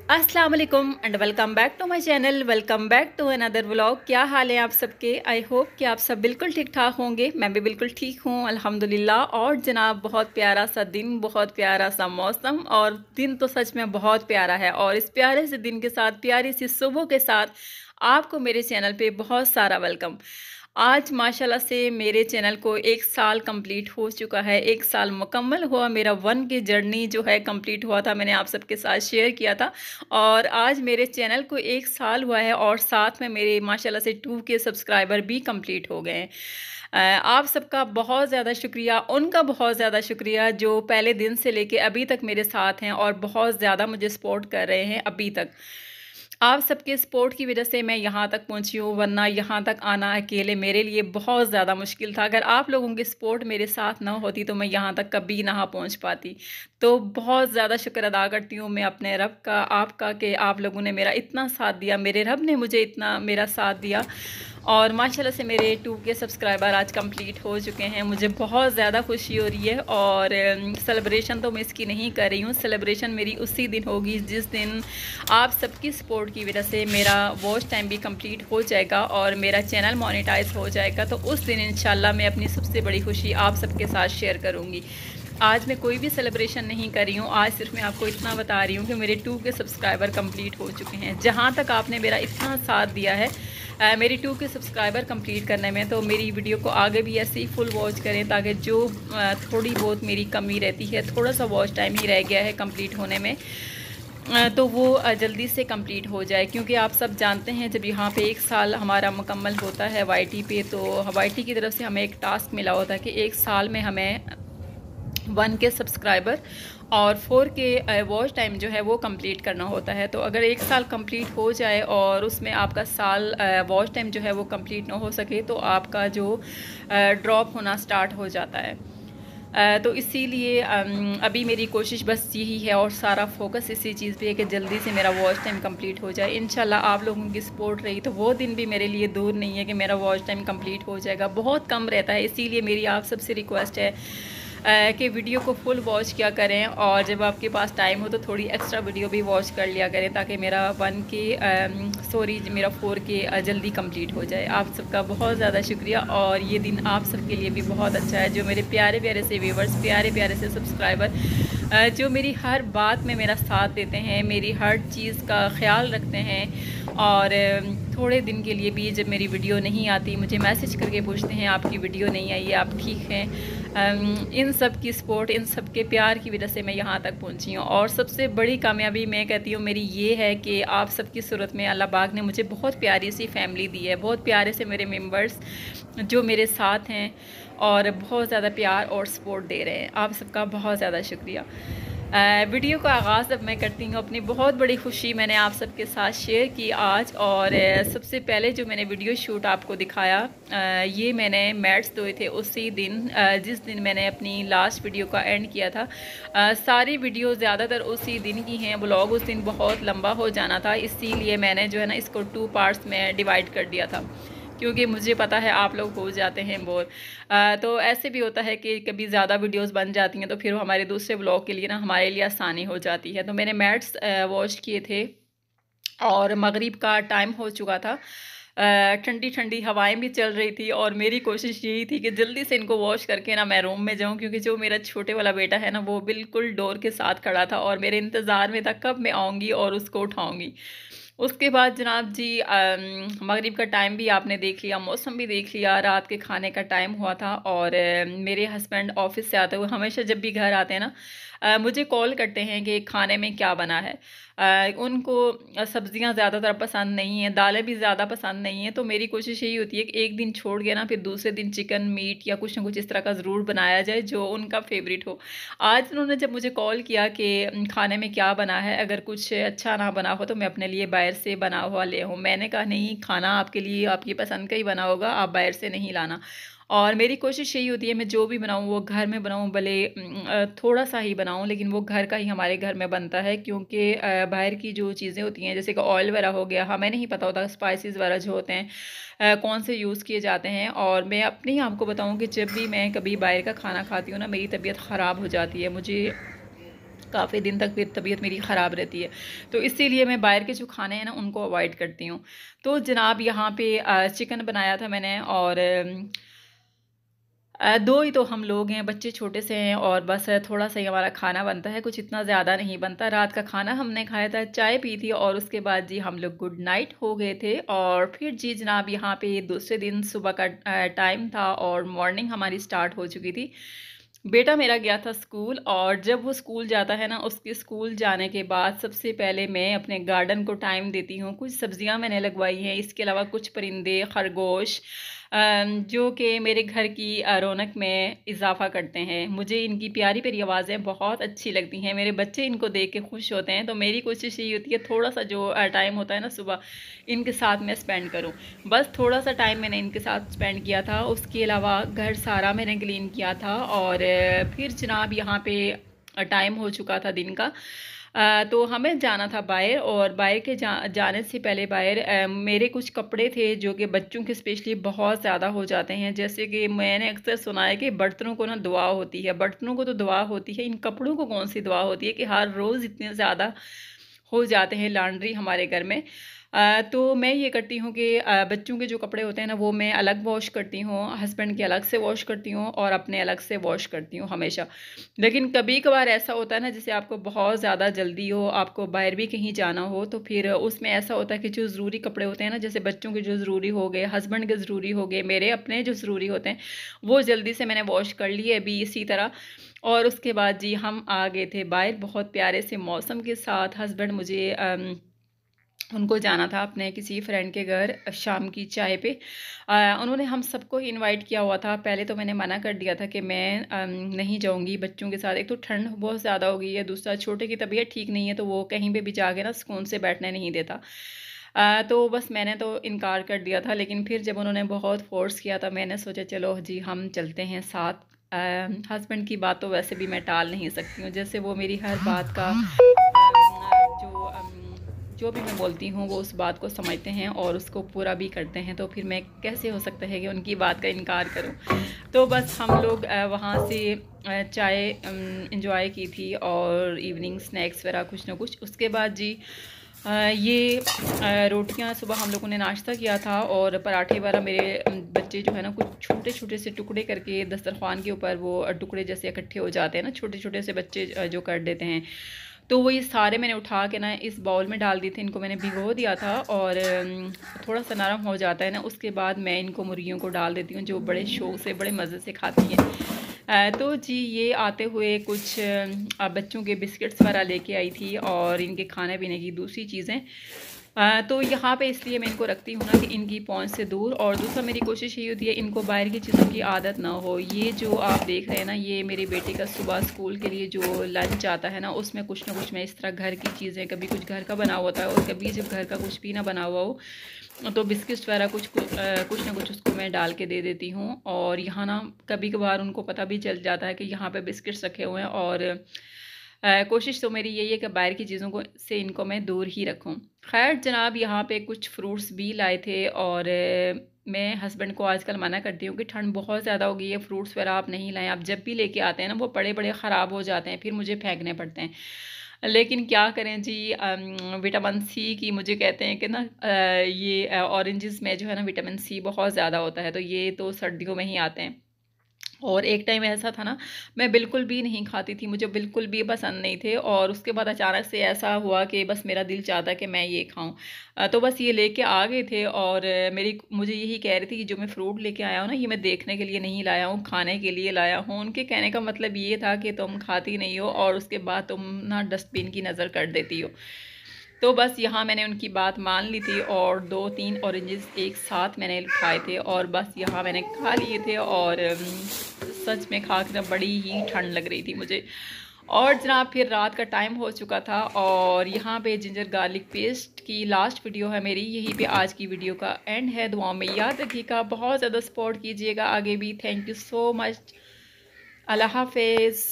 अस्सलाम वालेकुम and welcome back to my channel. Welcome back to another vlog. क्या हाल है आप सबके? आई होप कि आप सब बिल्कुल ठीक ठाक होंगे। मैं भी बिल्कुल ठीक हूँ अल्हम्दुलिल्लाह। और जनाब, बहुत प्यारा सा दिन, बहुत प्यारा सा मौसम, और दिन तो सच में बहुत प्यारा है। और इस प्यारे से दिन के साथ, प्यारी सी सुबह के साथ आपको मेरे चैनल पे बहुत सारा वेलकम। आज माशाल्लाह से मेरे चैनल को 1 साल कंप्लीट हो चुका है। 1 साल मुकम्मल हुआ। मेरा 1 की जर्नी जो है कंप्लीट हुआ था, मैंने आप सबके साथ शेयर किया था। और आज मेरे चैनल को 1 साल हुआ है और साथ में मेरे माशाल्लाह से 2 के सब्सक्राइबर भी कंप्लीट हो गए हैं। आप सबका बहुत ज़्यादा शुक्रिया, उनका बहुत ज़्यादा शुक्रिया जो पहले दिन से लेके अभी तक मेरे साथ हैं और बहुत ज़्यादा मुझे सपोर्ट कर रहे हैं अभी तक। आप सबके सपोर्ट की वजह से मैं यहाँ तक पहुँची हूँ, वरना यहाँ तक आना अकेले मेरे लिए बहुत ज़्यादा मुश्किल था। अगर आप लोगों की सपोर्ट मेरे साथ ना होती तो मैं यहाँ तक कभी ना पहुँच पाती। तो बहुत ज़्यादा शुक्र अदा करती हूँ मैं अपने रब का, आपका, कि आप लोगों ने मेरा इतना साथ दिया, मेरे रब ने मुझे इतना मेरा साथ दिया। और माशाल्लाह से मेरे 2 के सब्सक्राइबर आज कंप्लीट हो चुके हैं। मुझे बहुत ज़्यादा खुशी हो रही है और सेलिब्रेशन तो मैं इसकी नहीं कर रही हूँ। सेलिब्रेशन मेरी उसी दिन होगी जिस दिन आप सबकी सपोर्ट की वजह से मेरा वॉच टाइम भी कंप्लीट हो जाएगा और मेरा चैनल मोनेटाइज हो जाएगा। तो उस दिन इंशाल्लाह मैं अपनी सबसे बड़ी खुशी आप सबके साथ शेयर करूँगी। आज मैं कोई भी सेलिब्रेशन नहीं कर रही हूँ। आज सिर्फ मैं आपको इतना बता रही हूँ कि मेरे 2 के सब्सक्राइबर कंप्लीट हो चुके हैं। जहाँ तक आपने मेरा इतना साथ दिया है मेरी 2 के सब्सक्राइबर कंप्लीट करने में, तो मेरी वीडियो को आगे भी ऐसे ही फुल वॉच करें, ताकि जो थोड़ी बहुत मेरी कमी रहती है, थोड़ा सा वॉच टाइम ही रह गया है कंप्लीट होने में, तो वो जल्दी से कंप्लीट हो जाए। क्योंकि आप सब जानते हैं जब यहाँ पे 1 साल हमारा मुकम्मल होता है वाईटी पे, तो वाईटी की तरफ से हमें एक टास्क मिला होता है कि 1 साल में हमें 1 के सब्सक्राइबर और 4 के वॉच टाइम जो है वो कंप्लीट करना होता है। तो अगर 1 साल कंप्लीट हो जाए और उसमें आपका साल वॉच टाइम जो है वो कंप्लीट ना हो सके, तो आपका जो ड्रॉप होना स्टार्ट हो जाता है। तो इसीलिए अभी मेरी कोशिश बस यही है और सारा फोकस इसी चीज़ पे है कि जल्दी से मेरा वॉच टाइम कंप्लीट हो जाए। इंशाल्लाह आप लोगों की सपोर्ट रही तो वो दिन भी मेरे लिए दूर नहीं है कि मेरा वॉच टाइम कंप्लीट हो जाएगा। बहुत कम रहता है, इसीलिए मेरी आप सबसे रिक्वेस्ट है कि वीडियो को फुल वॉच किया करें, और जब आपके पास टाइम हो तो थोड़ी एक्स्ट्रा वीडियो भी वॉच कर लिया करें, ताकि मेरा 1 के मेरा 4 के जल्दी कंप्लीट हो जाए। आप सबका बहुत ज़्यादा शुक्रिया। और ये दिन आप सबके लिए भी बहुत अच्छा है, जो मेरे प्यारे प्यारे से व्यूवर्स, प्यारे प्यारे से सब्सक्राइबर, जो मेरी हर बात में मेरा साथ देते हैं, मेरी हर चीज़ का ख्याल रखते हैं। और थोड़े दिन के लिए भी जब मेरी वीडियो नहीं आती, मुझे मैसेज करके पूछते हैं आपकी वीडियो नहीं आई है, आप ठीक हैं। इन सब की सपोर्ट, इन सब के प्यार की वजह से मैं यहाँ तक पहुँची हूँ। और सबसे बड़ी कामयाबी मैं कहती हूँ मेरी ये है कि आप सबकी सूरत में अल्लाह पाक ने मुझे बहुत प्यारी सी फैमिली दी है, बहुत प्यारे से मेरे मेंबर्स जो मेरे साथ हैं और बहुत ज़्यादा प्यार और सपोर्ट दे रहे हैं। आप सबका बहुत ज़्यादा शुक्रिया। वीडियो का आगाज़ अब मैं करती हूँ। अपनी बहुत बड़ी खुशी मैंने आप सबके साथ शेयर की आज। और सबसे पहले जो मैंने वीडियो शूट आपको दिखाया, ये मैंने मैट्स धोए थे उसी दिन, जिस दिन मैंने अपनी लास्ट वीडियो का एंड किया था। सारी वीडियो ज़्यादातर उसी दिन की हैं। व्लॉग उस दिन बहुत लंबा हो जाना था, इसीलिए मैंने जो है ना इसको 2 पार्ट्स में डिवाइड कर दिया था, क्योंकि मुझे पता है आप लोग हो जाते हैं बोर। तो ऐसे भी होता है कि कभी ज़्यादा वीडियोस बन जाती हैं, तो फिर हमारे दूसरे ब्लॉग के लिए ना हमारे लिए आसानी हो जाती है। तो मैंने मैट्स वॉश किए थे और मगरिब का टाइम हो चुका था। ठंडी ठंडी हवाएं भी चल रही थी और मेरी कोशिश यही थी कि जल्दी से इनको वॉश करके ना मैं रूम में जाऊं, क्योंकि जो मेरा छोटे वाला बेटा है ना, वो बिल्कुल डोर के साथ खड़ा था और मेरे इंतज़ार में था कब मैं आऊँगी और उसको उठाऊँगी। उसके बाद जनाब जी मगरिब का टाइम भी आपने देख लिया, मौसम भी देख लिया, रात के खाने का टाइम हुआ था। और मेरे हस्बैंड ऑफिस से आते हुए हमेशा जब भी घर आते हैं ना, मुझे कॉल करते हैं कि खाने में क्या बना है। उनको सब्ज़ियां ज़्यादातर पसंद नहीं हैं, दालें भी ज़्यादा पसंद नहीं हैं। तो मेरी कोशिश यही होती है कि एक दिन छोड़ के ना फिर दूसरे दिन चिकन, मीट या कुछ ना कुछ इस तरह का ज़रूर बनाया जाए जो उनका फेवरेट हो। आज उन्होंने जब मुझे कॉल किया कि खाने में क्या बना है, अगर कुछ अच्छा ना बना हो तो मैं अपने लिए बाहर से बना हुआ ले आऊँ। मैंने कहा नहीं, खाना आपके लिए आपकी पसंद का ही बना होगा, आप बाहर से नहीं लाना। और मेरी कोशिश यही होती है मैं जो भी बनाऊँ वो घर में बनाऊँ, भले थोड़ा सा ही बनाऊँ, लेकिन वो घर का ही हमारे घर में बनता है। क्योंकि बाहर की जो चीज़ें होती हैं, जैसे कि ऑयल वगैरह हो गया, हमें नहीं पता होता स्पाइसेस वगैरह जो होते हैं कौन से यूज़ किए जाते हैं। और मैं अपनी आपको बताऊँ कि जब भी मैं कभी बाहर का खाना खाती हूँ ना, मेरी तबीयत ख़राब हो जाती है। मुझे काफ़ी दिन तक फिर तबीयत मेरी ख़राब रहती है। तो इसीलिए मैं बाहर के जो खाने हैं ना उनको अवॉइड करती हूँ। तो जनाब यहाँ पे चिकन बनाया था मैंने, और दो ही तो हम लोग हैं, बच्चे छोटे से हैं, और बस थोड़ा सा ही हमारा खाना बनता है, कुछ इतना ज़्यादा नहीं बनता। रात का खाना हमने खाया था, चाय पी थी, और उसके बाद जी हम लोग गुड नाइट हो गए थे। और फिर जी जनाब यहाँ पे दूसरे दिन सुबह का टाइम था और मॉर्निंग हमारी स्टार्ट हो चुकी थी। बेटा मेरा गया था स्कूल, और जब वो स्कूल जाता है ना, उसके स्कूल जाने के बाद सबसे पहले मैं अपने गार्डन को टाइम देती हूँ। कुछ सब्जियां मैंने लगवाई हैं, इसके अलावा कुछ परिंदे, खरगोश, जो कि मेरे घर की रौनक में इजाफा करते हैं। मुझे इनकी प्यारी प्यारी आवाज़ें बहुत अच्छी लगती हैं, मेरे बच्चे इनको देख के खुश होते हैं। तो मेरी कोशिश यही होती है थोड़ा सा जो टाइम होता है ना सुबह, इनके साथ मैं स्पेंड करूं। बस थोड़ा सा टाइम मैंने इनके साथ स्पेंड किया था, उसके अलावा घर सारा मैंने क्लीन किया था। और फिर जनाब यहाँ पे टाइम हो चुका था दिन का। तो हमें जाना था बाहर, और बाहर के जाने से पहले बाहर मेरे कुछ कपड़े थे जो कि बच्चों के स्पेशली बहुत ज़्यादा हो जाते हैं। जैसे कि मैंने अक्सर सुना है कि बर्तनों को ना दुआ होती है, बर्तनों को तो दुआ होती है, इन कपड़ों को कौन सी दुआ होती है कि हर रोज़ इतने ज़्यादा हो जाते हैं लॉन्ड्री हमारे घर में। तो मैं ये करती हूँ कि बच्चों के जो कपड़े होते हैं ना वो मैं अलग वॉश करती हूँ, हस्बैंड के अलग से वॉश करती हूँ, और अपने अलग से वॉश करती हूँ हमेशा। लेकिन कभी कभार ऐसा होता है ना, जैसे आपको बहुत ज़्यादा जल्दी हो, आपको बाहर भी कहीं जाना हो, तो फिर उसमें ऐसा होता है कि जो ज़रूरी कपड़े होते हैं ना, जैसे बच्चों के जो ज़रूरी हो गए, हस्बैंड के ज़रूरी हो गए, मेरे अपने जो ज़रूरी होते हैं, वो जल्दी से मैंने वॉश कर लिए अभी इसी तरह। और उसके बाद जी हम आ गए थे बाहर बहुत प्यारे से मौसम के साथ। हस्बैंड मुझे उनको जाना था अपने किसी फ्रेंड के घर शाम की चाय पे। उन्होंने हम सबको इनवाइट किया हुआ था। पहले तो मैंने मना कर दिया था कि मैं नहीं जाऊंगी बच्चों के साथ। एक तो ठंड बहुत ज़्यादा हो गई है, दूसरा छोटे की तबीयत ठीक नहीं है, तो वो कहीं पे भी जाके ना सुकून से बैठने नहीं देता। तो बस मैंने तो इनकार कर दिया था, लेकिन फिर जब उन्होंने बहुत फोर्स किया था, मैंने सोचा चलो जी हम चलते हैं साथ। हस्बैंड की बात तो वैसे भी मैं टाल नहीं सकती हूँ, जैसे वो मेरी हर बात का जो भी मैं बोलती हूँ वो उस बात को समझते हैं और उसको पूरा भी करते हैं। तो फिर मैं कैसे हो सकता है कि उनकी बात का इनकार करूँ। तो बस हम लोग वहाँ से चाय इंजॉय की थी, और इवनिंग स्नैक्स वगैरह कुछ ना कुछ। उसके बाद जी ये रोटियां सुबह हम लोगों ने नाश्ता किया था, और पराठे वाला मेरे बच्चे जो है ना कुछ छोटे छोटे से टुकड़े करके दस्तरखान के ऊपर वो टुकड़े जैसे इकट्ठे हो जाते हैं ना, छोटे छोटे से बच्चे जो कर देते हैं, तो वो ये सारे मैंने उठा के ना इस बाउल में डाल दी थी। इनको मैंने भिगो दिया था, और थोड़ा सा नरम हो जाता है ना, उसके बाद मैं इनको मुर्गियों को डाल देती हूँ जो बड़े शौक से बड़े मज़े से खाती हैं। तो जी ये आते हुए कुछ बच्चों के बिस्किट्स वगैरह लेके आई थी, और इनके खाने पीने की दूसरी चीज़ें। तो यहाँ पे इसलिए मैं इनको रखती हूँ ना कि इनकी पहुँच से दूर। और दूसरा मेरी कोशिश ये होती है इनको बाहर की चीज़ों की आदत ना हो। ये जो आप देख रहे हैं ना, ये मेरे बेटे का सुबह स्कूल के लिए जो लंच आता है ना, उसमें कुछ ना कुछ मैं इस तरह घर की चीज़ें, कभी कुछ घर का बना हुआ होता है, और कभी जब घर का कुछ भी ना बना हुआ हो तो बिस्किट्स वगैरह कुछ ना कुछ उसको मैं डाल के दे देती हूँ। और यहाँ ना कभी कभार उनको पता भी चल जाता है कि यहाँ पे बिस्किट्स रखे हुए हैं, और कोशिश तो मेरी यही है कि बाहर की चीज़ों को से इनको मैं दूर ही रखूं। खैर जनाब यहाँ पे कुछ फ्रूट्स भी लाए थे, और मैं हस्बैंड को आजकल मना करती हूँ कि ठंड बहुत ज़्यादा हो गई है, फ्रूट्स वगैरह आप नहीं लाएं। आप जब भी लेके आते हैं ना वो बड़े बड़े ख़राब हो जाते हैं, फिर मुझे फेंकने पड़ते हैं। लेकिन क्या करें जी, विटामिन सी की मुझे कहते हैं कि ना ये ऑरेंजेस में जो है ना विटामिन सी बहुत ज़्यादा होता है, तो ये तो सर्दियों में ही आते हैं। और एक टाइम ऐसा था ना, मैं बिल्कुल भी नहीं खाती थी, मुझे बिल्कुल भी पसंद नहीं थे, और उसके बाद अचानक से ऐसा हुआ कि बस मेरा दिल चाहता कि मैं ये खाऊं। तो बस ये लेके आ गए थे, और मुझे यही कह रही थी कि जो मैं फ्रूट लेके आया हूँ ना, ये मैं देखने के लिए नहीं लाया हूँ, खाने के लिए लाया हूँ। उनके कहने का मतलब ये था कि तुम खाती नहीं हो, और उसके बाद तुम ना डस्टबिन की नज़र कर देती हो। तो बस यहाँ मैंने उनकी बात मान ली थी, और 2-3 ऑरेंजेस एक साथ मैंने खाए थे, और बस यहाँ मैंने खा लिए थे। और सच में खा कर बड़ी ही ठंड लग रही थी मुझे। और जनाब फिर रात का टाइम हो चुका था, और यहाँ पे जिंजर गार्लिक पेस्ट की लास्ट वीडियो है मेरी, यहीं पे आज की वीडियो का एंड है। दुआओं में याद रखिएगा, बहुत ज़्यादा सपोर्ट कीजिएगा आगे भी। Thank you so much. अल्लाह हाफिज़।